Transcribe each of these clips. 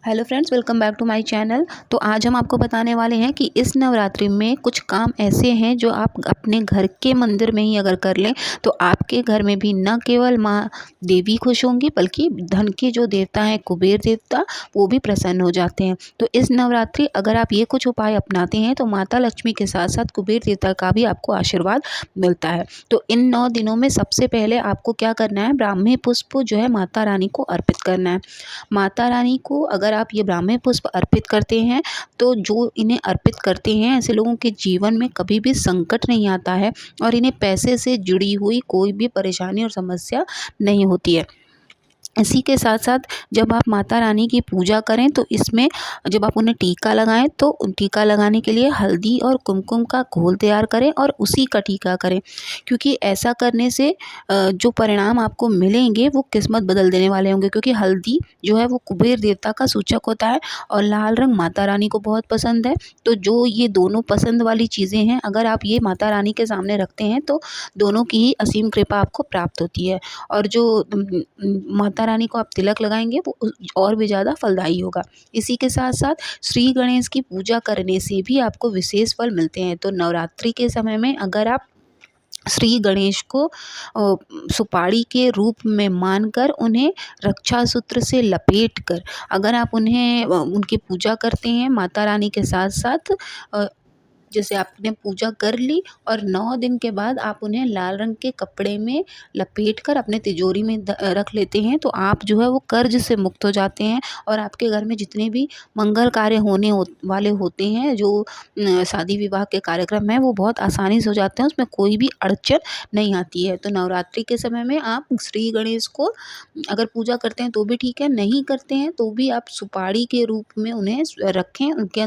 Hello friends, welcome back to my channel. तो आज हम आपको बताने वाले हैं कि इस नवरात्रि में कुछ काम ऐसे हैं जो आप अपने घर के मंदिर में ही अगर कर लें तो आपके घर में भी न केवल माँ देवी खुश होंगी बल्कि धन के जो देवता हैं कुबेर देवता, वो भी प्रसन्न हो जाते हैं। तो इस नवरात्रि अगर आप ये कुछ उपाय अपनाते हैं तो माता लक्ष्मी के साथ साथ कुबेर देवता का भी आपको आशीर्वाद मिलता है। तो इन 9 दिनों में सबसे पहले आपको क्या करना है, ब्राह्मी पुष्प जो है माता रानी को अर्पित करना है। माता रानी को अगर आप ये ब्राह्मी पुष्प अर्पित करते हैं तो जो इन्हें अर्पित करते हैं ऐसे लोगों के जीवन में कभी भी संकट नहीं आता है और इन्हें पैसे से जुड़ी हुई कोई भी परेशानी और समस्या नहीं होती है। इसी के साथ साथ जब आप माता रानी की पूजा करें तो इसमें जब आप उन्हें टीका लगाएं तो टीका लगाने के लिए हल्दी और कुमकुम का घोल तैयार करें और उसी का टीका करें, क्योंकि ऐसा करने से जो परिणाम आपको मिलेंगे वो किस्मत बदल देने वाले होंगे। क्योंकि हल्दी जो है वो कुबेर देवता का सूचक होता है और लाल रंग माता रानी को बहुत पसंद है। तो जो ये दोनों पसंद वाली चीज़ें हैं, अगर आप ये माता रानी के सामने रखते हैं तो दोनों की ही असीम कृपा आपको प्राप्त होती है। और जो माता रानी को आप तिलक लगाएंगे वो और भी ज़्यादा फलदायी होगा। इसी के साथ साथ श्री गणेश की पूजा करने से भी आपको विशेष फल मिलते हैं। तो नवरात्रि के समय में अगर आप श्री गणेश को सुपारी के रूप में मानकर उन्हें रक्षा सूत्र से लपेट कर अगर आप उन्हें उनकी पूजा करते हैं माता रानी के साथ साथ, जैसे आपने पूजा कर ली और 9 दिन के बाद आप उन्हें लाल रंग के कपड़े में लपेट कर अपने तिजोरी में रख लेते हैं तो आप जो है वो कर्ज से मुक्त हो जाते हैं और आपके घर में जितने भी मंगल कार्य वाले होते हैं, जो शादी विवाह के कार्यक्रम हैं, वो बहुत आसानी से हो जाते हैं, उसमें कोई भी अड़चन नहीं आती है। तो नवरात्रि के समय में आप श्री गणेश को अगर पूजा करते हैं तो भी ठीक है, नहीं करते हैं तो भी आप सुपारी के रूप में उन्हें रखें, उनके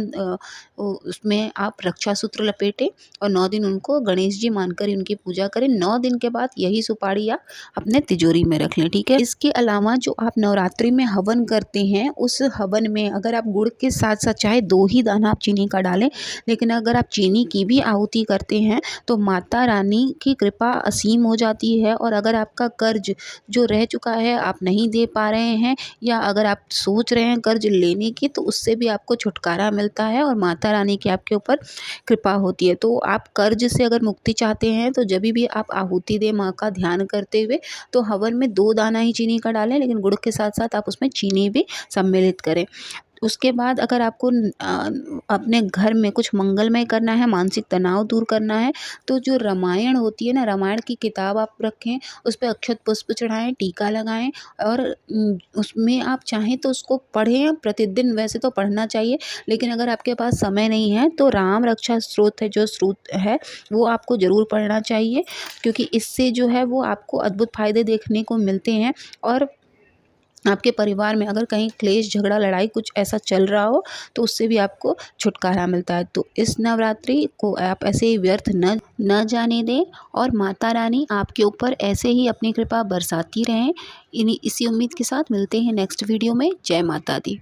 उसमें आप रक्षा सूत्र लपेटें और 9 दिन उनको गणेश जी मानकर ही उनकी पूजा करें। 9 दिन के बाद यही सुपारी आप अपने तिजोरी में रख लें, ठीक है। इसके अलावा जो आप नवरात्रि में हवन करते हैं, उस हवन में अगर आप गुड़ के साथ साथ चाहे 2 ही दाना आप चीनी का डालें, लेकिन अगर आप चीनी की भी आहुति करते हैं तो माता रानी की कृपा असीम हो जाती है। और अगर आपका कर्ज जो रह चुका है आप नहीं दे पा रहे हैं या अगर आप सोच रहे हैं कर्ज लेने की, तो उससे भी आपको छुटकारा मिलता है और माता रानी की आपके ऊपर कृपा होती है। तो आप कर्ज से अगर मुक्ति चाहते हैं तो जब भी आप आहुति दें माँ का ध्यान करते हुए तो हवन में 2 दाना ही चीनी का डालें, लेकिन गुड़ के साथ साथ आप उसमें चीनी भी सम्मिलित करें। उसके बाद अगर आपको अपने घर में कुछ मंगलमय करना है, मानसिक तनाव दूर करना है, तो जो रामायण होती है ना, रामायण की किताब आप रखें, उस पे अक्षत पुष्प चढ़ाएँ, टीका लगाएँ और उसमें आप चाहें तो उसको पढ़ें प्रतिदिन। वैसे तो पढ़ना चाहिए, लेकिन अगर आपके पास समय नहीं है तो राम रक्षा स्तोत्र जो स्तोत्र है वो आपको ज़रूर पढ़ना चाहिए, क्योंकि इससे जो है वो आपको अद्भुत फ़ायदे देखने को मिलते हैं। और आपके परिवार में अगर कहीं क्लेश झगड़ा लड़ाई कुछ ऐसा चल रहा हो तो उससे भी आपको छुटकारा मिलता है। तो इस नवरात्रि को आप ऐसे ही व्यर्थ न जाने दें और माता रानी आपके ऊपर ऐसे ही अपनी कृपा बरसाती रहें। इसी उम्मीद के साथ मिलते हैं नेक्स्ट वीडियो में। जय माता दी।